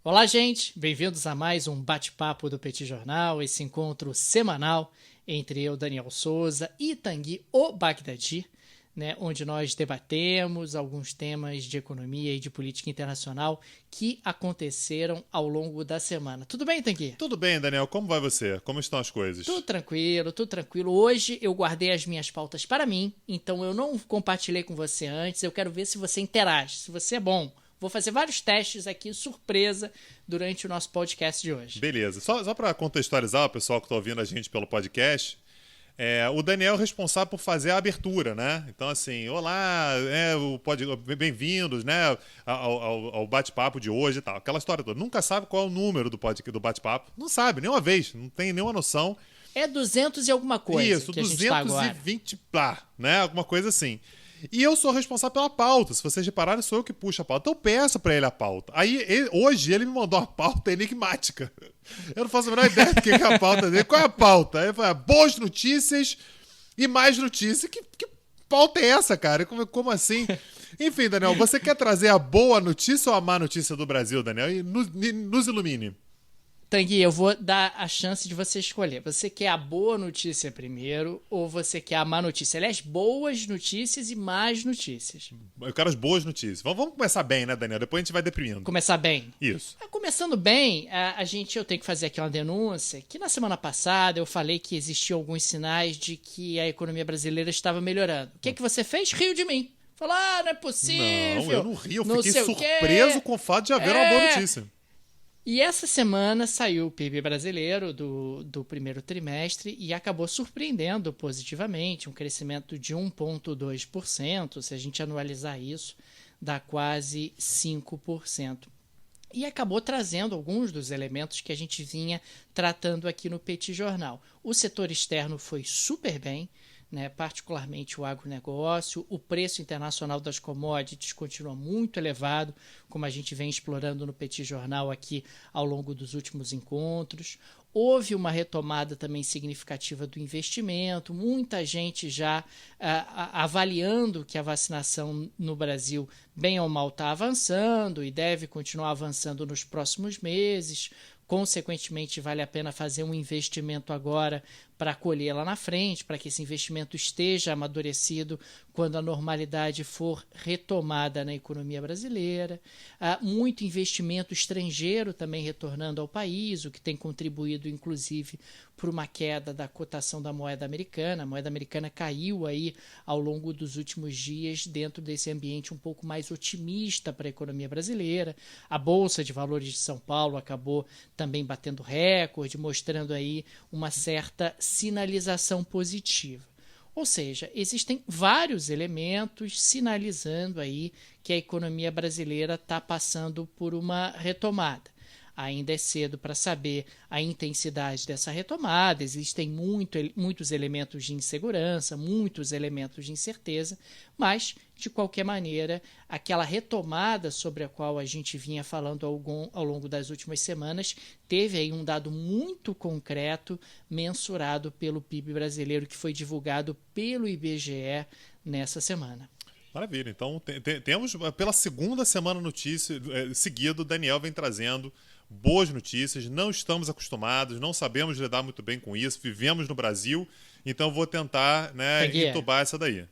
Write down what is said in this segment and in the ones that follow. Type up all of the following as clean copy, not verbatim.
Olá, gente! Bem-vindos a mais um bate-papo do Petit Jornal, esse encontro semanal entre eu, Daniel Souza, e Tanguy, o Bagdadi, né, onde nós debatemos alguns temas de economia e de política internacional que aconteceram ao longo da semana. Tudo bem, Tanguy? Tudo bem, Daniel. Como vai você? Como estão as coisas? Tudo tranquilo, tudo tranquilo. Hoje eu guardei as minhas pautas para mim, então eu não compartilhei com você antes. Eu quero ver se você interage, se você é bom. Vou fazer vários testes aqui, surpresa, durante o nosso podcast de hoje. Beleza. Só para contextualizar o pessoal que está ouvindo a gente pelo podcast, o Daniel é responsável por fazer a abertura, né? Então, assim, olá, bem-vindos, né, ao bate-papo de hoje e tal. Aquela história toda. Nunca sabe qual é o número do bate-papo. Não sabe, nenhuma vez. Não tem nenhuma noção. É 200 e alguma coisa. Isso, que a gente tá agora. 220 plá, né? Alguma coisa assim. E eu sou responsável pela pauta. Se vocês repararem, sou eu que puxo a pauta. Então eu peço pra ele a pauta. Aí, hoje, ele me mandou uma pauta enigmática. Eu não faço a menor ideia do que é a pauta dele. Qual é a pauta? Aí eu falei, boas notícias e mais notícias. Que pauta é essa, cara? Como assim? Enfim, Daniel, você quer trazer a boa notícia ou a má notícia do Brasil, Daniel? E nos ilumine. Tanguy, eu vou dar a chance de você escolher. Você quer a boa notícia primeiro ou você quer a má notícia? Aliás, boas notícias e más notícias. Eu quero as boas notícias. Vamos começar bem, né, Daniel? Depois a gente vai deprimindo. Começar bem? Isso. Começando bem, eu tenho que fazer aqui uma denúncia, que na semana passada eu falei que existiam alguns sinais de que a economia brasileira estava melhorando. O que você fez? Riu de mim. Falou, não é possível. Não, eu não ri. Eu fiquei surpreso com o fato de haver uma boa notícia. E essa semana saiu o PIB brasileiro do primeiro trimestre e acabou surpreendendo positivamente, um crescimento de 1,2%, se a gente anualizar isso, dá quase 5%. E acabou trazendo alguns dos elementos que a gente vinha tratando aqui no Petit Jornal. O setor externo foi super bem, né, particularmente o agronegócio, o preço internacional das commodities continua muito elevado, como a gente vem explorando no Petit Jornal aqui ao longo dos últimos encontros. Houve uma retomada também significativa do investimento, muita gente já avaliando que a vacinação no Brasil, bem ou mal, está avançando e deve continuar avançando nos próximos meses. Consequentemente, vale a pena fazer um investimento agora para colher lá na frente, para que esse investimento esteja amadurecido quando a normalidade for retomada na economia brasileira. Muito investimento estrangeiro também retornando ao país, o que tem contribuído, inclusive, para uma queda da cotação da moeda americana. A moeda americana caiu aí ao longo dos últimos dias dentro desse ambiente um pouco mais otimista para a economia brasileira. A Bolsa de Valores de São Paulo acabou também batendo recorde, mostrando aí uma certa sinalização positiva. Ou seja, existem vários elementos sinalizando aí que a economia brasileira está passando por uma retomada. Ainda é cedo para saber a intensidade dessa retomada, existem muitos elementos de insegurança, muitos elementos de incerteza, mas, de qualquer maneira, aquela retomada sobre a qual a gente vinha falando ao longo das últimas semanas teve aí um dado muito concreto mensurado pelo PIB brasileiro que foi divulgado pelo IBGE nessa semana. Maravilha. Então, temos pela segunda semana seguida, o Daniel vem trazendo boas notícias. Não estamos acostumados, não sabemos lidar muito bem com isso, vivemos no Brasil, então vou tentar, entubar essa daí.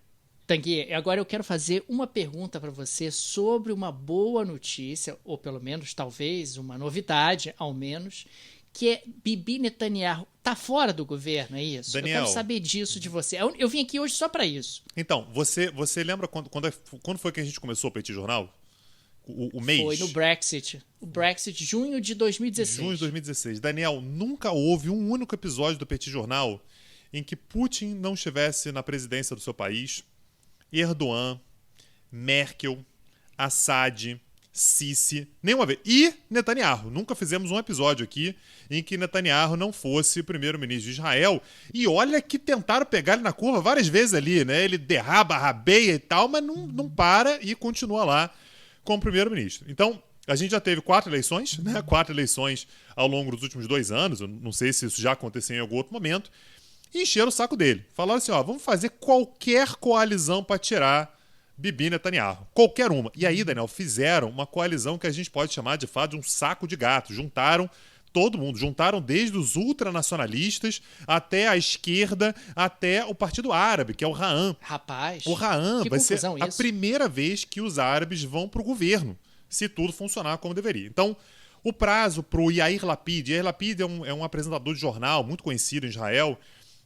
Tanguy, agora eu quero fazer uma pergunta para você sobre uma boa notícia, ou pelo menos, talvez, uma novidade, ao menos, que é Bibi Netanyahu tá fora do governo, é isso? Daniel, eu quero saber disso de você. Eu vim aqui hoje só para isso. Então, você lembra quando foi que a gente começou o Petit Jornal? O mês? Foi no Brexit. O Brexit, junho de 2016. Junho de 2016. Daniel, nunca houve um único episódio do Petit Jornal em que Putin não estivesse na presidência do seu país, Erdogan, Merkel, Assad, Sisi, nenhuma vez. E Netanyahu. Nunca fizemos um episódio aqui em que Netanyahu não fosse o primeiro-ministro de Israel. E olha que tentaram pegar ele na curva várias vezes ali, né? Ele derraba, rabeia e tal, mas não para e continua lá como primeiro-ministro. Então, a gente já teve 4 eleições, né? 4 eleições ao longo dos últimos 2 anos. Eu não sei se isso já aconteceu em algum outro momento. E encheram o saco dele. Falaram assim, vamos fazer qualquer coalizão para tirar Bibi Netanyahu. Qualquer uma. E aí, Daniel, fizeram uma coalizão que a gente pode chamar de fato de um saco de gatos. Juntaram todo mundo. Juntaram desde os ultranacionalistas até a esquerda, até o Partido Árabe, que é o Ra'am. Rapaz, o Ra'am que vai ser confusão a isso. primeira vez que os árabes vão para o governo, se tudo funcionar como deveria. Então, o prazo para o Yair Lapid é um apresentador de jornal muito conhecido em Israel,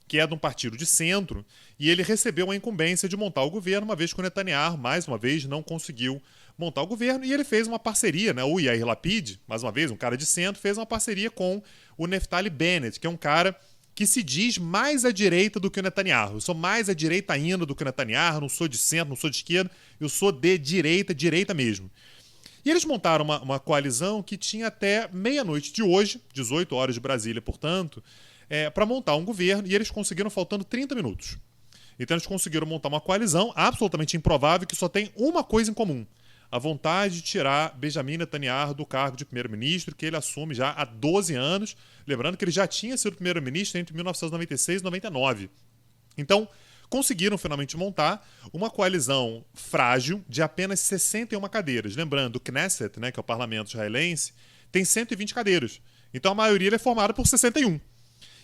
que é de um partido de centro, e ele recebeu a incumbência de montar o governo, uma vez que o Netanyahu, mais uma vez, não conseguiu montar o governo, e ele fez uma parceria, né? O Yair Lapid, mais uma vez, um cara de centro, fez uma parceria com o Naftali Bennett, que é um cara que se diz mais à direita do que o Netanyahu. Eu sou mais à direita ainda do que o Netanyahu, não sou de centro, não sou de esquerda, eu sou de direita, direita mesmo. E eles montaram uma coalizão que tinha até meia-noite de hoje, 18 horas de Brasília, portanto, para montar um governo, e eles conseguiram faltando 30 minutos. Então eles conseguiram montar uma coalizão absolutamente improvável que só tem uma coisa em comum: a vontade de tirar Benjamin Netanyahu do cargo de primeiro-ministro, que ele assume já há 12 anos. Lembrando que ele já tinha sido primeiro-ministro entre 1996 e 99. Então, conseguiram finalmente montar uma coalizão frágil de apenas 61 cadeiras. Lembrando, o Knesset, né, que é o parlamento israelense, tem 120 cadeiras. Então a maioria é formada por 61.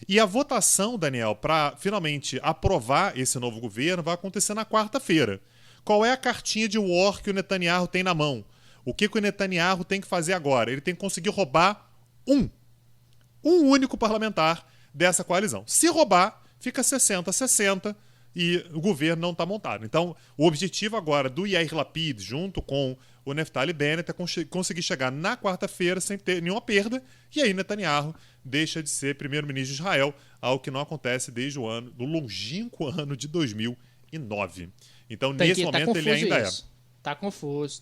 E a votação, Daniel, para finalmente aprovar esse novo governo vai acontecer na quarta-feira. Qual é a cartinha de war que o Netanyahu tem na mão? O que o Netanyahu tem que fazer agora? Ele tem que conseguir roubar um único parlamentar dessa coalizão. Se roubar, fica 60-60 e o governo não está montado. Então, o objetivo agora do Yair Lapid, junto com o Naftali Bennett, é conseguir chegar na quarta-feira sem ter nenhuma perda, e aí Netanyahu deixa de ser primeiro-ministro de Israel, algo que não acontece desde o ano, do longínquo ano de 2009. Então, nesse momento, ele ainda é. Tá confuso.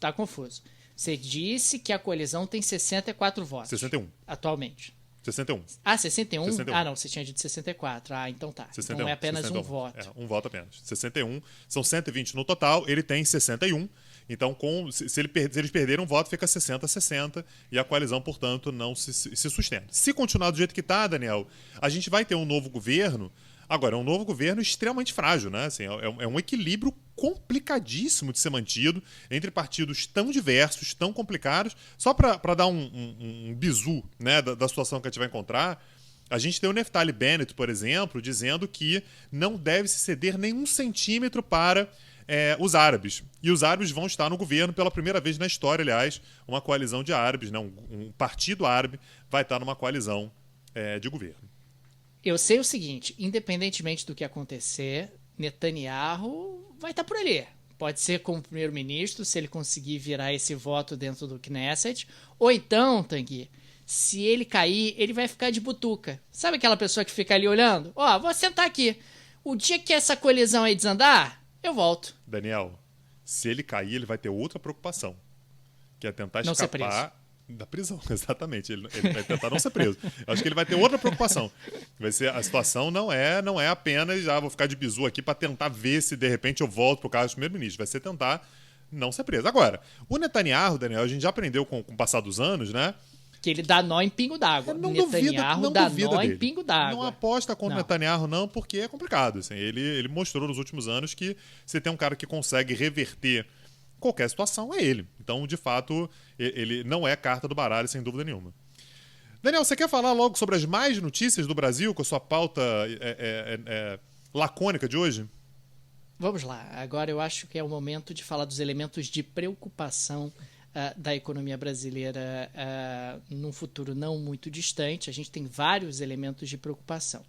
Você disse que a coalizão tem 64 votos. 61. Atualmente. 61. Ah, 61? 61. Ah, não, você tinha dito 64. Ah, então tá. 61, então é apenas 61. um voto. É, um voto apenas. 61. São 120 no total, ele tem 61. Então, se eles perderem um voto, fica 60-60 e a coalizão, portanto, não se sustenta. Se continuar do jeito que está, Daniel, a gente vai ter um novo governo. Agora, é um novo governo extremamente frágil, né? Assim, é um equilíbrio complicadíssimo de ser mantido entre partidos tão diversos, tão complicados. Só para dar um bizu, né, da situação que a gente vai encontrar, a gente tem o Naftali Bennett, por exemplo, dizendo que não deve se ceder nenhum centímetro para os árabes. E os árabes vão estar no governo pela primeira vez na história, aliás, uma coalizão de árabes, né? Um partido árabe vai estar numa coalizão de governo. Eu sei o seguinte, independentemente do que acontecer, Netanyahu vai estar por ali. Pode ser como primeiro-ministro, se ele conseguir virar esse voto dentro do Knesset, ou então, Tanguy, se ele cair, ele vai ficar de butuca. Sabe aquela pessoa que fica ali olhando? Ó, vou sentar aqui. O dia que essa colisão aí desandar, eu volto. Daniel, se ele cair, ele vai ter outra preocupação, que é tentar não escapar da prisão, exatamente. Ele vai tentar não ser preso. Eu acho que ele vai ter outra preocupação. Vai ser, a situação não é apenas vou ficar de bizu aqui para tentar ver se de repente eu volto pro cargo de primeiro-ministro. Vai ser tentar não ser preso. Agora, o Netanyahu, Daniel, a gente já aprendeu com o passar dos anos, né? Que ele dá nó em pingo d'água. Não Netanyahu dá nó dele. em pingo d'água. Não aposta contra o Netanyahu, não, porque é complicado. Assim. Ele mostrou nos últimos anos que se tem um cara que consegue reverter qualquer situação, é ele. Então, de fato, ele não é carta do baralho, sem dúvida nenhuma. Daniel, você quer falar logo sobre as mais notícias do Brasil, com a sua pauta lacônica de hoje? Vamos lá. Agora eu acho que é o momento de falar dos elementos de preocupação da economia brasileira num futuro não muito distante. A gente tem vários elementos de preocupação.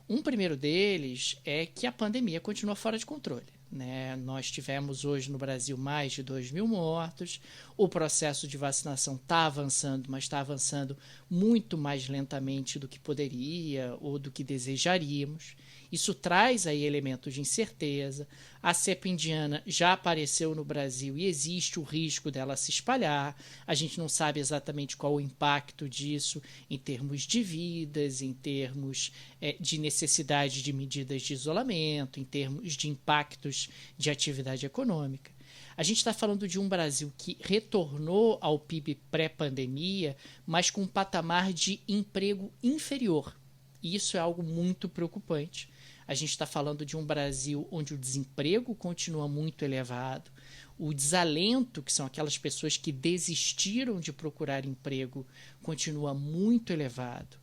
Um primeiro deles é que a pandemia continua fora de controle. Né? Nós tivemos hoje no Brasil mais de 2.000 mortos, o processo de vacinação está avançando, mas está avançando muito mais lentamente do que poderia ou do que desejaríamos. Isso traz aí elementos de incerteza. A cepa indiana já apareceu no Brasil e existe o risco dela se espalhar. A gente não sabe exatamente qual o impacto disso em termos de vidas, em termos de necessidade de medidas de isolamento, em termos de impactos de atividade econômica. A gente está falando de um Brasil que retornou ao PIB pré-pandemia, mas com um patamar de emprego inferior. Isso é algo muito preocupante. A gente está falando de um Brasil onde o desemprego continua muito elevado, o desalento, que são aquelas pessoas que desistiram de procurar emprego, continua muito elevado.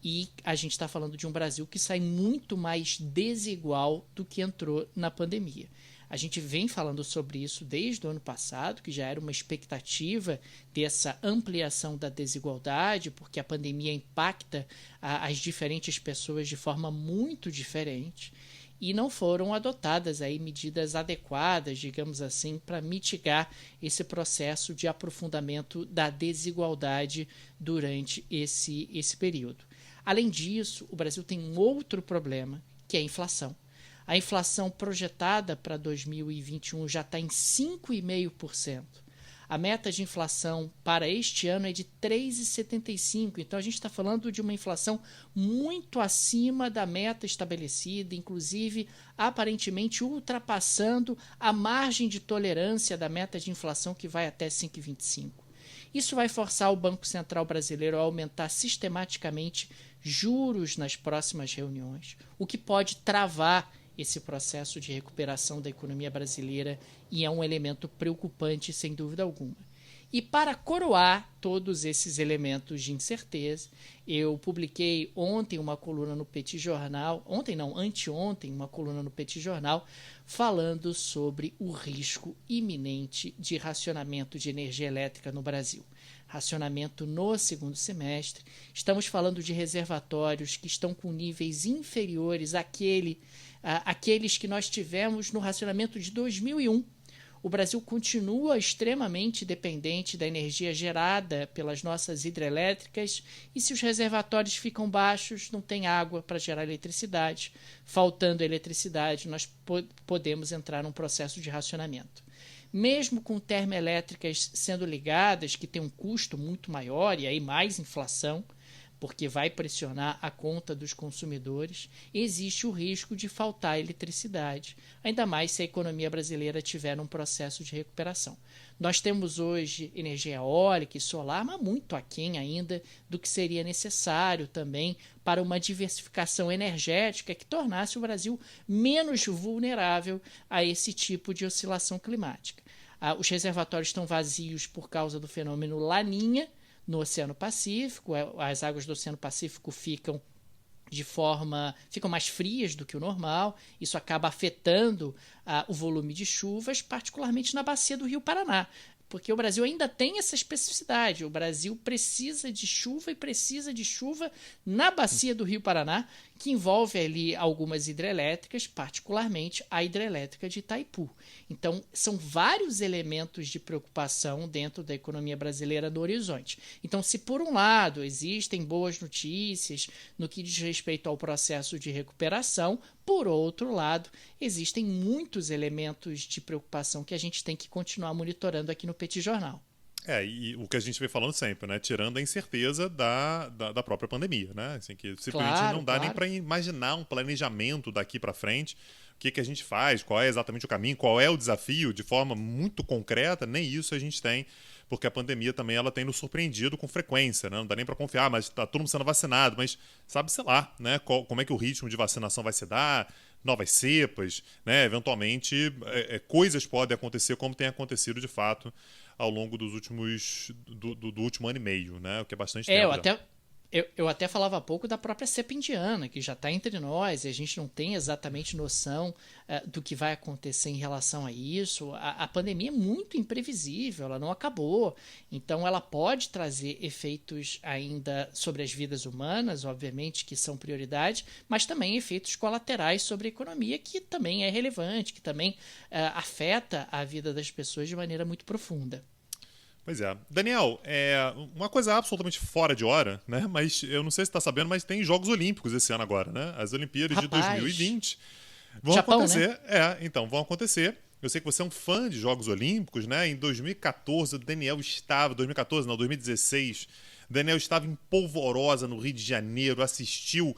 E a gente está falando de um Brasil que sai muito mais desigual do que entrou na pandemia. A gente vem falando sobre isso desde o ano passado, que já era uma expectativa dessa ampliação da desigualdade, porque a pandemia impacta as diferentes pessoas de forma muito diferente. E não foram adotadas aí medidas adequadas, digamos assim, para mitigar esse processo de aprofundamento da desigualdade durante esse período. Além disso, o Brasil tem um outro problema, que é a inflação. A inflação projetada para 2021 já está em 5,5%. A meta de inflação para este ano é de 3,75%. Então, a gente está falando de uma inflação muito acima da meta estabelecida, inclusive, aparentemente, ultrapassando a margem de tolerância da meta de inflação, que vai até 5,25%. Isso vai forçar o Banco Central brasileiro a aumentar sistematicamente juros nas próximas reuniões, o que pode travar esse processo de recuperação da economia brasileira, e é um elemento preocupante, sem dúvida alguma. E para coroar todos esses elementos de incerteza, eu publiquei ontem uma coluna no Petit Jornal, anteontem, uma coluna no Petit Jornal, falando sobre o risco iminente de racionamento de energia elétrica no Brasil. Racionamento no segundo semestre. Estamos falando de reservatórios que estão com níveis inferiores àqueles que nós tivemos no racionamento de 2001. O Brasil continua extremamente dependente da energia gerada pelas nossas hidrelétricas, e se os reservatórios ficam baixos, não tem água para gerar eletricidade. Faltando eletricidade, nós podemos entrar num processo de racionamento. Mesmo com termoelétricas sendo ligadas, que tem um custo muito maior e aí mais inflação, porque vai pressionar a conta dos consumidores, existe o risco de faltar eletricidade, ainda mais se a economia brasileira tiver um processo de recuperação. Nós temos hoje energia eólica e solar, mas muito aquém ainda do que seria necessário também para uma diversificação energética que tornasse o Brasil menos vulnerável a esse tipo de oscilação climática. Os reservatórios estão vazios por causa do fenômeno Laninha no Oceano Pacífico. As águas do Oceano Pacífico ficam mais frias do que o normal. Isso acaba afetando o volume de chuvas, particularmente na bacia do Rio Paraná, porque o Brasil ainda tem essa especificidade. O Brasil precisa de chuva, e precisa de chuva na bacia do Rio Paraná, que envolve ali algumas hidrelétricas, particularmente a hidrelétrica de Itaipu. Então, são vários elementos de preocupação dentro da economia brasileira no horizonte. Então, se por um lado existem boas notícias no que diz respeito ao processo de recuperação, por outro lado, existem muitos elementos de preocupação que a gente tem que continuar monitorando aqui no Petit Jornal. E o que a gente vem falando sempre, né? Tirando a incerteza da própria pandemia, né? Assim, que simplesmente não dá nem para imaginar um planejamento daqui para frente. O que a gente faz, qual é exatamente o caminho, qual é o desafio, de forma muito concreta, nem isso a gente tem, porque a pandemia também ela tem nos surpreendido com frequência, né? Não dá nem para confiar, mas está todo mundo sendo vacinado, mas sabe, sei lá, né? Como é que o ritmo de vacinação vai se dar, novas cepas, né? Eventualmente coisas podem acontecer como tem acontecido de fato ao longo dos do último ano e meio, né? O que é bastante tempo. Eu até falava há pouco da própria cepa indiana, que já está entre nós, e a gente não tem exatamente noção do que vai acontecer em relação a isso. A pandemia é muito imprevisível, ela não acabou, então ela pode trazer efeitos ainda sobre as vidas humanas, obviamente, que são prioridade, mas também efeitos colaterais sobre a economia, que também é relevante, que também afeta a vida das pessoas de maneira muito profunda. Pois é. Daniel, uma coisa absolutamente fora de hora, né? Mas eu não sei se você está sabendo, mas tem Jogos Olímpicos esse ano agora, né? As Olimpíadas de 2020 vão Japão, acontecer. Né? Então, vão acontecer. Eu sei que você é um fã de Jogos Olímpicos, né? Em 2014, o Daniel estava... 2014, não, 2016... Daniel estava em Polvorosa, no Rio de Janeiro, assistiu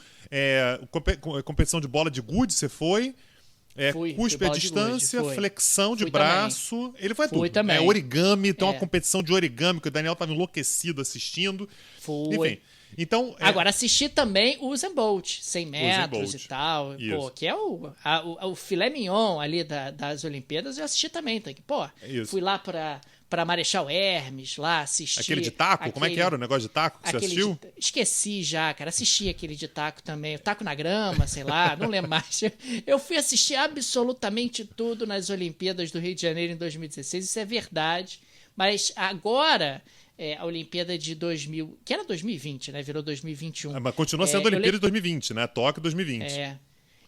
competição de bola de gude, você foi... cuspe à distância, flexão de braço. Também. Ele foi tudo. Também. Origami, tem uma competição de origami que o Daniel estava enlouquecido assistindo. Enfim, Então, Agora, assisti também o Usain Bolt, 100 metros Bolt. e tal. Isso. Pô, que é o filé mignon ali das Olimpíadas, eu assisti também. Tá? Pô, fui lá pra Marechal Hermes, lá assisti. Aquele de taco? Como é que era o negócio de taco que você assistiu? Esqueci já, cara. Assisti aquele de taco também. O taco na grama, sei lá, não lembro mais. Eu fui assistir absolutamente tudo nas Olimpíadas do Rio de Janeiro em 2016, isso é verdade. Mas agora, a Olimpíada de 2000, que era 2020, né? Virou 2021. Mas continua sendo a Olimpíada de 2020, né? Tóquio 2020.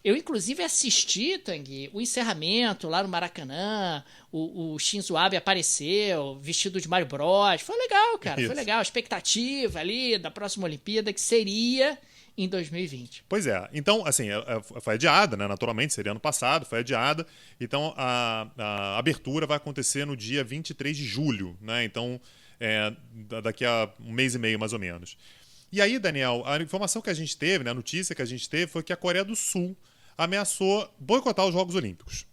Eu, inclusive, assisti, Tanguy, o encerramento lá no Maracanã. O Shinzo Abe apareceu, vestido de Mario Bros. Foi legal, cara. Isso. Foi legal. A expectativa ali da próxima Olimpíada, que seria em 2020. Pois é. Então, assim, foi adiada, né? Naturalmente, seria ano passado, foi adiada. Então, a abertura vai acontecer no dia 23 de julho, né? Então, daqui a um mês e meio, mais ou menos. E aí, Daniel, a informação que a gente teve, né, a notícia que a gente teve foi que a Coreia do Sul ameaçou boicotar os Jogos Olímpicos.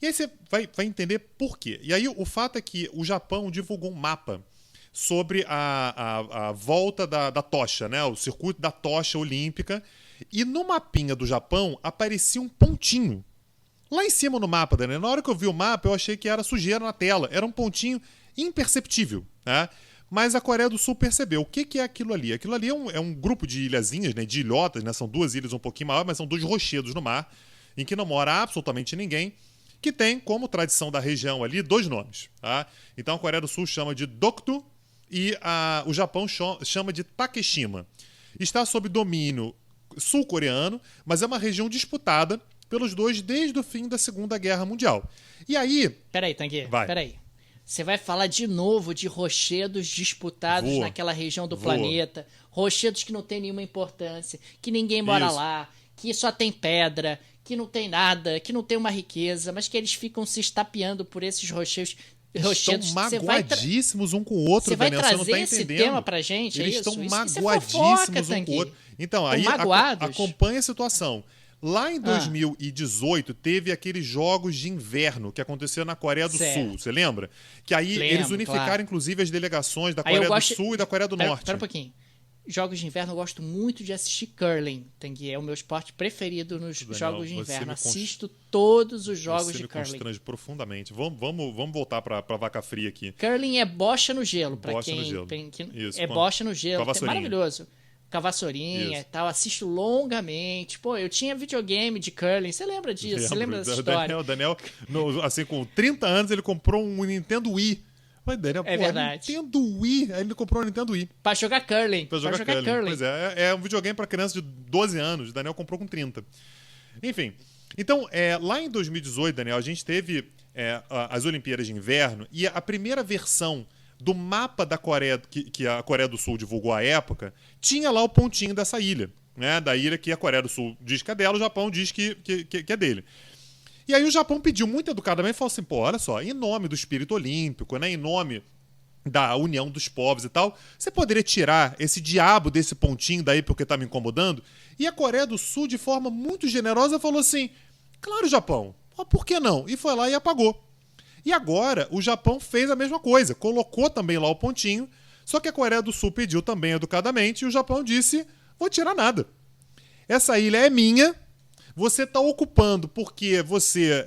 E aí você vai entender por quê. E aí o fato é que o Japão divulgou um mapa sobre a volta da tocha, né, o circuito da tocha olímpica, e no mapinha do Japão aparecia um pontinho. Lá em cima no mapa, Daniel, na hora que eu vi o mapa, eu achei que era sujeira na tela. Era um pontinho imperceptível, né? Mas a Coreia do Sul percebeu. O que é aquilo ali? Aquilo ali é um grupo de ilhazinhas, né, de ilhotas, né, são 2 ilhas um pouquinho maiores, mas são 2 rochedos no mar, em que não mora absolutamente ninguém, que tem, como tradição da região ali, 2 nomes. Tá? Então a Coreia do Sul chama de Dokdo e o Japão chama de Takeshima. Está sob domínio sul-coreano, mas é uma região disputada pelos dois desde o fim da Segunda Guerra Mundial. E aí... Peraí, Tanguy, peraí. Você vai falar de novo de rochedos disputados naquela região do planeta, rochedos que não tem nenhuma importância, que ninguém mora lá, que só tem pedra, que não tem nada, que não tem uma riqueza, mas que eles ficam se estapeando por esses rochedos. Estão magoadíssimos um com o outro, Daniel, você não tá entendendo. Esse tema pra gente, eles estão magoadíssimos um com o outro. Então, aí acompanha a situação. Lá em 2018, teve aqueles jogos de inverno que aconteceu na Coreia do Sul, você lembra? Que aí eles unificaram, inclusive, as delegações da Coreia do Sul e da Coreia do Norte. Espera um pouquinho. Jogos de inverno eu gosto muito de assistir curling, que é o meu esporte preferido nos jogos de inverno. Assisto todos os jogos de curling. Você me constrange profundamente. Vamos voltar pra vaca fria aqui. Curling é bocha no gelo, pra quem... Isso, é bocha no gelo, é maravilhoso. Com a vassourinha e tal, assisto longamente. Pô, eu tinha videogame de curling, você lembra disso? Você lembra dessa história? Daniel, assim, com 30 anos, ele comprou um Nintendo Wii. Mas, Daniel, verdade. Nintendo Wii. Aí ele comprou um Nintendo Wii. Pra jogar curling. Pra jogar curling. Pois é um videogame pra criança de 12 anos. O Daniel comprou com 30. Enfim. Então, lá em 2018, Daniel, a gente teve as Olimpíadas de Inverno e a primeira versão do mapa da Coreia, que a Coreia do Sul divulgou à época, tinha lá o pontinho dessa ilha, né? Da ilha que a Coreia do Sul diz que é dela, o Japão diz que é dele. E aí o Japão pediu muito educadamente, falou assim, pô, olha só, em nome do espírito olímpico, né? Em nome da união dos povos e tal, você poderia tirar esse diabo desse pontinho daí porque tá me incomodando? E a Coreia do Sul, de forma muito generosa, falou assim, claro, Japão, por que não? E foi lá e apagou. E agora o Japão fez a mesma coisa, colocou também lá o pontinho, só que a Coreia do Sul pediu também educadamente e o Japão disse, vou tirar nada. Essa ilha é minha, você está ocupando porque você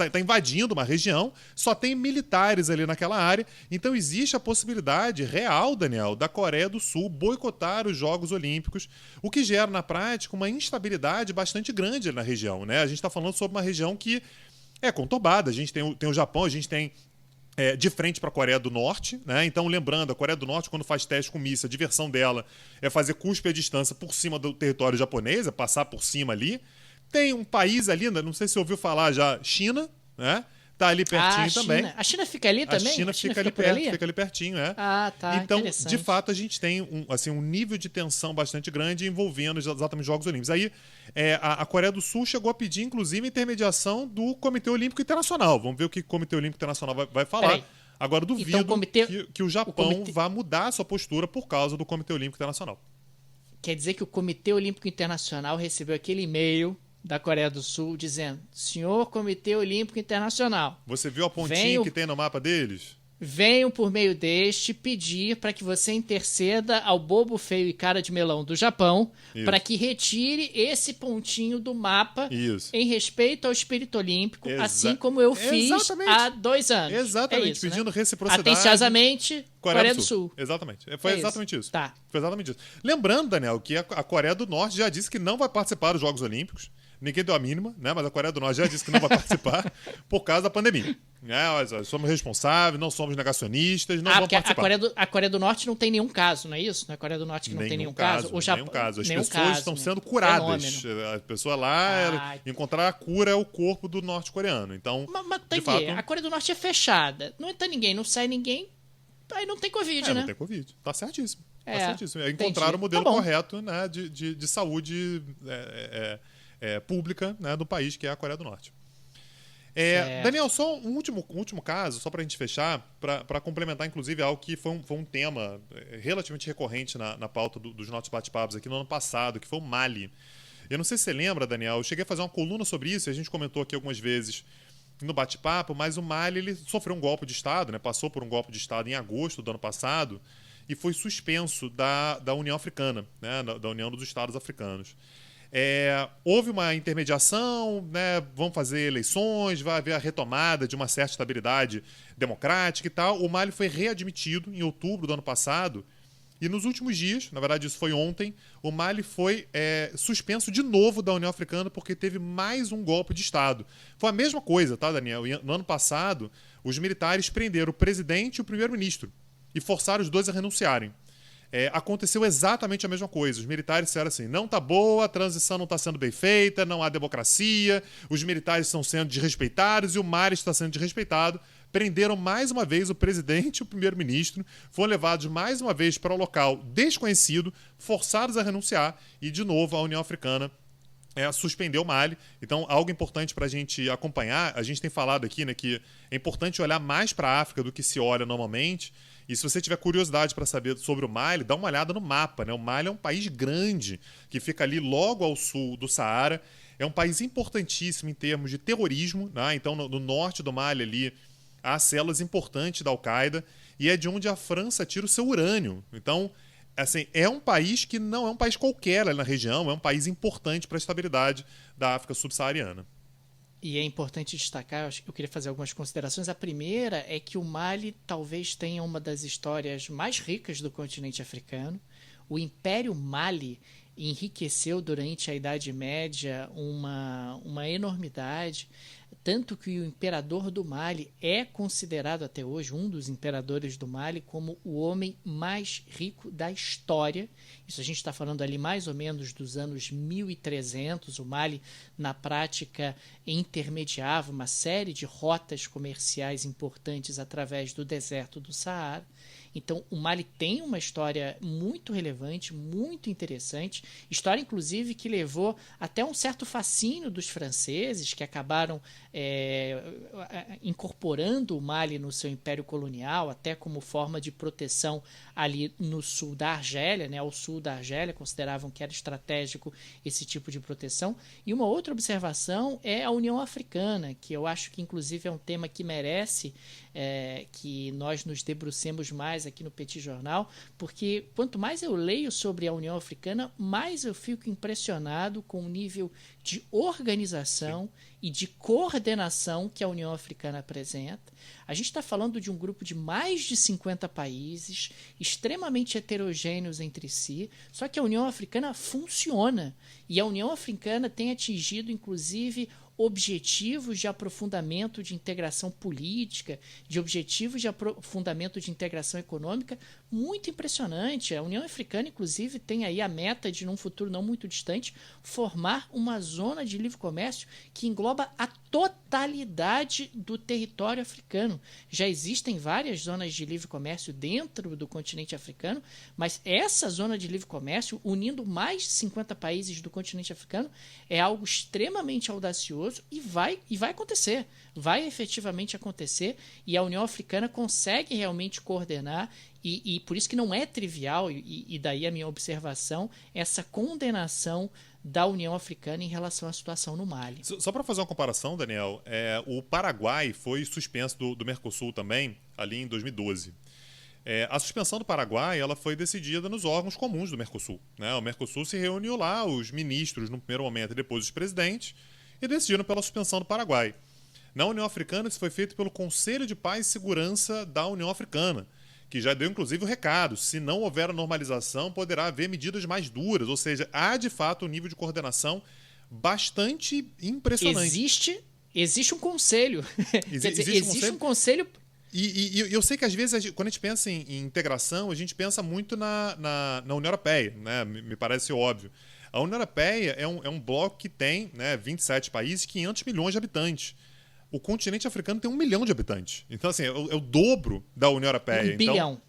tá invadindo uma região, só tem militares ali naquela área, então existe a possibilidade real, Daniel, da Coreia do Sul boicotar os Jogos Olímpicos, o que gera na prática uma instabilidade bastante grande na região, né? A gente está falando sobre uma região que é conturbada, a gente tem o Japão, a gente tem de frente para a Coreia do Norte, né? Então, lembrando, a Coreia do Norte, quando faz teste com míssil, a diversão dela é fazer cuspe à distância por cima do território japonês, é passar por cima ali. Tem um país ali, não sei se você ouviu falar já, China, né? Tá ali pertinho também. A China fica ali também? A China fica ali perto, fica ali pertinho, Ah, tá. Então, de fato, a gente tem um nível de tensão bastante grande envolvendo exatamente os Jogos Olímpicos. Aí, a Coreia do Sul chegou a pedir, inclusive, a intermediação do Comitê Olímpico Internacional. Vamos ver o que o Comitê Olímpico Internacional vai falar. Peraí. Agora, duvido que o Japão vá mudar a sua postura por causa do Comitê Olímpico Internacional. Quer dizer que o Comitê Olímpico Internacional recebeu aquele e-mail da Coreia do Sul dizendo, senhor Comitê Olímpico Internacional. Você viu a pontinha que tem no mapa deles? venho por meio deste pedir para que você interceda ao bobo feio e cara de melão do Japão para que retire esse pontinho do mapa em respeito ao espírito olímpico, assim como eu fiz há 2 anos. Exatamente, isso, pedindo né? reciprocidade. Atenciosamente, Coreia do Sul. Exatamente. Foi exatamente isso. Tá. Foi exatamente isso. Lembrando, Daniel, que a Coreia do Norte já disse que não vai participar dos Jogos Olímpicos. Ninguém deu a mínima, né? Mas a Coreia do Norte já disse que não vai participar por causa da pandemia. Somos responsáveis, não somos negacionistas, não vamos participar. A Coreia do Norte não tem nenhum caso, não é isso? Na Coreia do Norte que não tem nenhum caso. O Japão, nenhum caso. As nenhum pessoas caso, estão né? sendo curadas. Fenômeno. A pessoa lá, encontrar a cura é o corpo do norte-coreano. Então, mas tem que a Coreia do Norte é fechada. Não entra ninguém, não sai ninguém, aí não tem Covid, né? Não tem Covid. Tá certíssimo. É encontrar o modelo correto, né, de saúde pública, né, do país, que é a Coreia do Norte. Daniel, só um último caso, só para a gente fechar, para complementar, inclusive, algo que foi um tema relativamente recorrente na pauta dos nossos bate-papos aqui no ano passado, que foi o Mali. Eu não sei se você lembra, Daniel, eu cheguei a fazer uma coluna sobre isso, e a gente comentou aqui algumas vezes no bate-papo, mas o Mali ele sofreu um golpe de Estado, né, passou por um golpe de Estado em agosto do ano passado, e foi suspenso da União Africana, né, da União dos Estados Africanos. Houve uma intermediação, né, vão fazer eleições, vai haver a retomada de uma certa estabilidade democrática e tal. O Mali foi readmitido em outubro do ano passado e nos últimos dias, na verdade isso foi ontem, o Mali foi suspenso de novo da União Africana porque teve mais um golpe de Estado. Foi a mesma coisa, tá, Daniel? No ano passado, os militares prenderam o presidente e o primeiro-ministro e forçaram os dois a renunciarem. Aconteceu exatamente a mesma coisa. Os militares disseram assim, não tá boa, a transição não está sendo bem feita, não há democracia, os militares estão sendo desrespeitados e o Mali está sendo desrespeitado. Prenderam mais uma vez o presidente e o primeiro-ministro, foram levados mais uma vez para um local desconhecido, forçados a renunciar e, de novo, a União Africana suspendeu o Mali. Então, algo importante para a gente acompanhar, a gente tem falado aqui, né, que é importante olhar mais para a África do que se olha normalmente. E se você tiver curiosidade para saber sobre o Mali, dá uma olhada no mapa, né? O Mali é um país grande, que fica ali logo ao sul do Saara. É um país importantíssimo em termos de terrorismo, né? Então, no norte do Mali ali, há células importantes da Al-Qaeda, e é de onde a França tira o seu urânio. Então, assim, é um país que não é um país qualquer ali na região, é um país importante para a estabilidade da África subsaariana. E é importante destacar, eu queria fazer algumas considerações. A primeira é que o Mali talvez tenha uma das histórias mais ricas do continente africano. O Império Mali enriqueceu durante a Idade Média uma enormidade, tanto que o imperador do Mali é considerado até hoje, um dos imperadores do Mali, como o homem mais rico da história. Isso a gente está falando ali mais ou menos dos anos 1300. O Mali, na prática, intermediava uma série de rotas comerciais importantes através do deserto do Saara. Então, o Mali tem uma história muito relevante, muito interessante, história, inclusive, que levou até um certo fascínio dos franceses, que acabaram incorporando o Mali no seu império colonial, até como forma de proteção ali no sul da Argélia, né, ao sul da Argélia, consideravam que era estratégico esse tipo de proteção. E uma outra observação é a União Africana, que eu acho que, inclusive, é um tema que merece que nós nos debrucemos mais aqui no Petit Jornal, porque quanto mais eu leio sobre a União Africana, mais eu fico impressionado com o nível de organização e de coordenação que a União Africana apresenta. A gente está falando de um grupo de mais de 50 países, extremamente heterogêneos entre si, só que a União Africana funciona, e a União Africana tem atingido, inclusive, objetivos de aprofundamento de integração política, de objetivos de aprofundamento de integração econômica muito impressionante. A União Africana, inclusive, tem aí a meta de, num futuro não muito distante, formar uma zona de livre comércio que engloba a totalidade do território africano. Já existem várias zonas de livre comércio dentro do continente africano, mas essa zona de livre comércio, unindo mais de 50 países do continente africano, é algo extremamente audacioso e vai acontecer, vai efetivamente acontecer, e a União Africana consegue realmente coordenar, e por isso que não é trivial, e daí a minha observação, essa condenação da União Africana em relação à situação no Mali. Só para fazer uma comparação, Daniel, o Paraguai foi suspenso do Mercosul também, ali em 2012. A suspensão do Paraguai ela foi decidida nos órgãos comuns do Mercosul. Né? O Mercosul se reuniu lá, os ministros no primeiro momento e depois os presidentes, e decidiram pela suspensão do Paraguai. Na União Africana, isso foi feito pelo Conselho de Paz e Segurança da União Africana, que já deu inclusive o recado: se não houver a normalização, poderá haver medidas mais duras. Ou seja, há de fato um nível de coordenação bastante impressionante. Existe um conselho. Quer dizer, existe um conselho. E eu sei que às vezes, quando a gente pensa em integração, a gente pensa muito na União Europeia, né? Me parece óbvio. A União Europeia é um bloco que tem, né, 27 países e 500 milhões de habitantes. O continente africano tem 1 milhão de habitantes. Então, assim, é o dobro da União Europeia. Um bilhão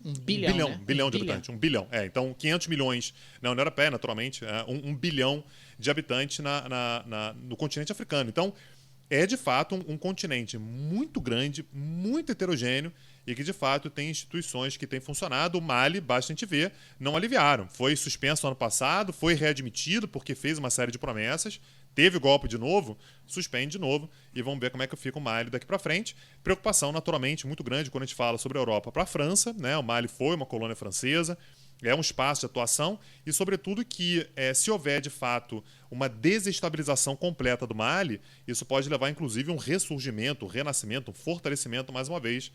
de habitantes. 1 bilhão. Então, 500 milhões na União Europeia, naturalmente, 1 bilhão de habitantes no continente africano. Então, é de fato um continente muito grande, muito heterogêneo e que de fato tem instituições que têm funcionado. O Mali, basta a gente ver, não aliviaram. Foi suspenso ano passado, foi readmitido porque fez uma série de promessas, teve golpe de novo, suspende de novo e vamos ver como é que fica o Mali daqui para frente. Preocupação naturalmente muito grande quando a gente fala sobre a Europa para a França, né? O Mali foi uma colônia francesa, é um espaço de atuação e, sobretudo, que se houver, de fato, uma desestabilização completa do Mali, isso pode levar, inclusive, a um ressurgimento, um renascimento, um fortalecimento, mais uma vez,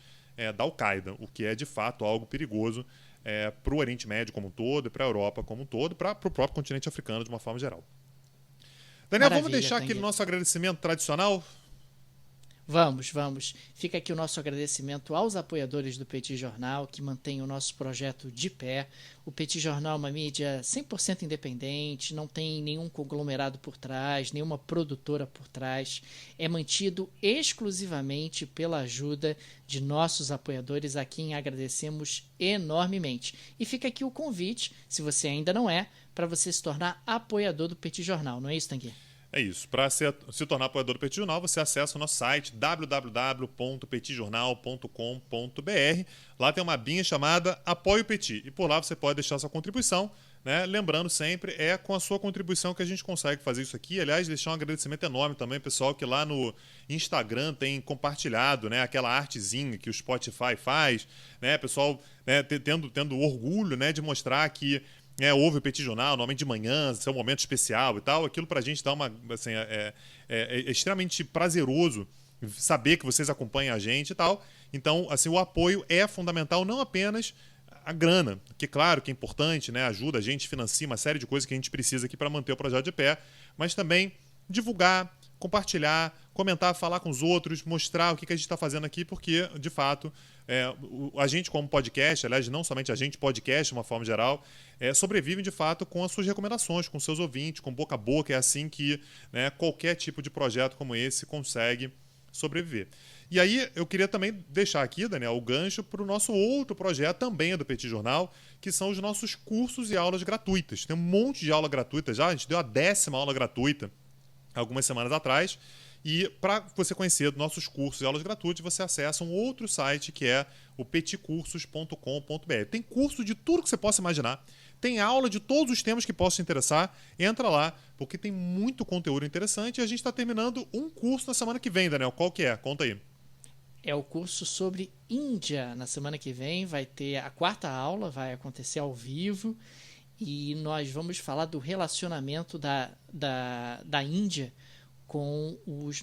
da Al-Qaeda, o que é, de fato, algo perigoso para o Oriente Médio como um todo, para a Europa como um todo, para o próprio continente africano de uma forma geral. Daniel, vamos deixar aquele nosso agradecimento tradicional? Vamos. Fica aqui o nosso agradecimento aos apoiadores do Petit Jornal, que mantêm o nosso projeto de pé. O Petit Jornal é uma mídia 100% independente, não tem nenhum conglomerado por trás, nenhuma produtora por trás. É mantido exclusivamente pela ajuda de nossos apoiadores, a quem agradecemos enormemente. E fica aqui o convite, se você ainda não é, para você se tornar apoiador do Petit Jornal. Não é isso, Tanguy? É isso. Para se tornar apoiador do Petit Jornal, você acessa o nosso site www.petitjornal.com.br. Lá tem uma abinha chamada Apoie o Petit. E por lá você pode deixar sua contribuição. Né? Lembrando sempre, é com a sua contribuição que a gente consegue fazer isso aqui. Aliás, deixar um agradecimento enorme também, pessoal, que lá no Instagram tem compartilhado, né, aquela artezinha que o Spotify faz. Né? Pessoal, né, tendo orgulho, né, de mostrar que houve o Petit Jornal, normalmente de manhã, seu momento especial e tal. Aquilo pra gente dá uma. Assim, é extremamente prazeroso saber que vocês acompanham a gente e tal. Então, assim, o apoio é fundamental, não apenas a grana, que claro que é importante, né? Ajuda a gente, financia uma série de coisas que a gente precisa aqui para manter o projeto de pé, mas também divulgar, compartilhar, comentar, falar com os outros, mostrar o que a gente está fazendo aqui, porque, de fato, a gente como podcast, aliás, não somente a gente, podcast de uma forma geral, sobrevive, de fato, com as suas recomendações, com seus ouvintes, com boca a boca. É assim que, né, qualquer tipo de projeto como esse consegue sobreviver. E aí, eu queria também deixar aqui, Daniel, o gancho para o nosso outro projeto, também do Petit Jornal, que são os nossos cursos e aulas gratuitas. Tem um monte de aula gratuita já, a gente deu a 10ª aula gratuita algumas semanas atrás. E para você conhecer nossos cursos e aulas gratuitas, você acessa um outro site que é o petcursos.com.br. Tem curso de tudo que você possa imaginar. Tem aula de todos os temas que possam te interessar. Entra lá, porque tem muito conteúdo interessante. E a gente está terminando um curso na semana que vem, Daniel. Qual que é? Conta aí. É o curso sobre Índia. Na semana que vem vai ter a 4ª aula, vai acontecer ao vivo. E nós vamos falar do relacionamento da Índia com os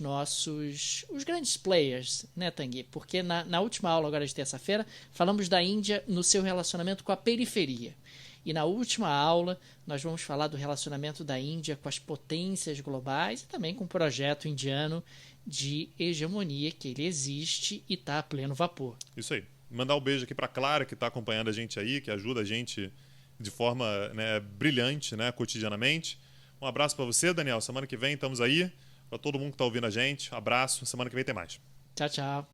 grandes players, né, Tanguy? Porque na última aula, agora de terça-feira, falamos da Índia no seu relacionamento com a periferia. E na última aula, nós vamos falar do relacionamento da Índia com as potências globais e também com o projeto indiano de hegemonia, que ele existe e está a pleno vapor. Isso aí. Mandar um beijo aqui para Clara, que está acompanhando a gente aí, que ajuda a gente de forma, né, brilhante, né, cotidianamente. Um abraço para você, Daniel. Semana que vem estamos aí. Para todo mundo que está ouvindo a gente, abraço. Semana que vem tem mais. Tchau, tchau.